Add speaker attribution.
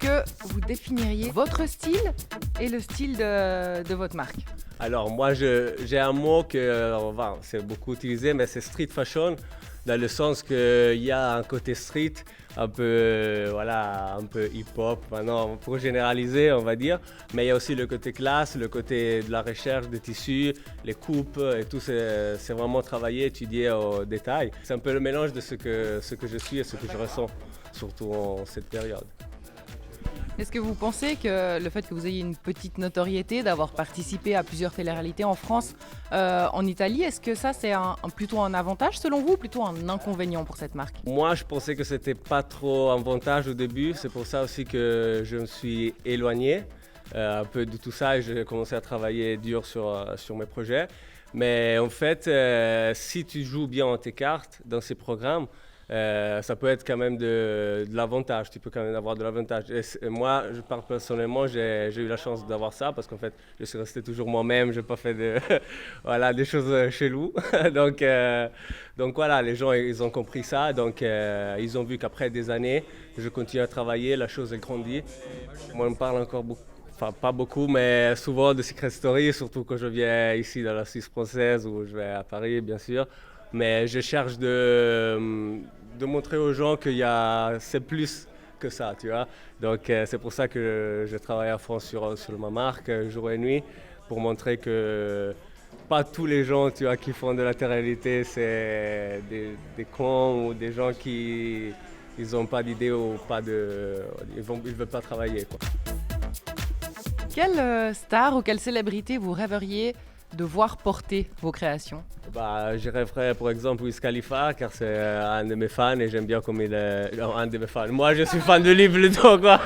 Speaker 1: que vous définiriez votre style et le style de votre marque?
Speaker 2: Alors moi, j'ai un mot que c'est beaucoup utilisé, mais c'est street fashion, dans le sens qu'il y a un côté street, un peu, un peu hip-hop, maintenant pour généraliser, on va dire. Mais il y a aussi le côté classe, le côté de la recherche des tissus, les coupes et tout, c'est vraiment travaillé, étudié au détail. C'est un peu le mélange de ce que je suis et ce que je ressens, surtout en cette période.
Speaker 1: Est-ce que vous pensez que le fait que vous ayez une petite notoriété, d'avoir participé à plusieurs télé-réalités en France, en Italie, est-ce que ça c'est plutôt un avantage selon vous ou plutôt un inconvénient pour cette marque?
Speaker 2: Moi, je pensais que c'était pas trop un avantage au début. C'est pour ça aussi que je me suis éloigné un peu de tout ça et j'ai commencé à travailler dur sur mes projets. Mais en fait, si tu joues bien tes cartes dans ces programmes, ça peut être quand même de l'avantage, tu peux quand même avoir de l'avantage. Et moi, je parle personnellement, j'ai eu la chance d'avoir ça parce qu'en fait, je suis resté toujours moi-même, je n'ai pas fait des choses cheloues. donc voilà, les gens, ils ont compris ça, donc ils ont vu qu'après des années, je continue à travailler, la chose a grandi. Moi, on me parle encore beaucoup. Enfin, pas beaucoup, mais souvent de Secret Story, surtout quand je viens ici dans la Suisse française ou je vais à Paris, bien sûr. Mais je cherche de montrer aux gens c'est plus que ça, tu vois. Donc c'est pour ça que je travaille à fond sur ma marque, jour et nuit, pour montrer que pas tous les gens, tu vois, qui font de la télé-réalité, c'est des cons ou des gens qui n'ont pas d'idée ou ils veulent pas travailler, quoi.
Speaker 1: Quelle star ou quelle célébrité vous rêveriez de voir porter vos créations?
Speaker 2: Je rêverais pour exemple Wiz Khalifa car c'est un de mes fans et j'aime bien comme il est. Non, un de mes fans. Moi je suis fan de lui plutôt, quoi.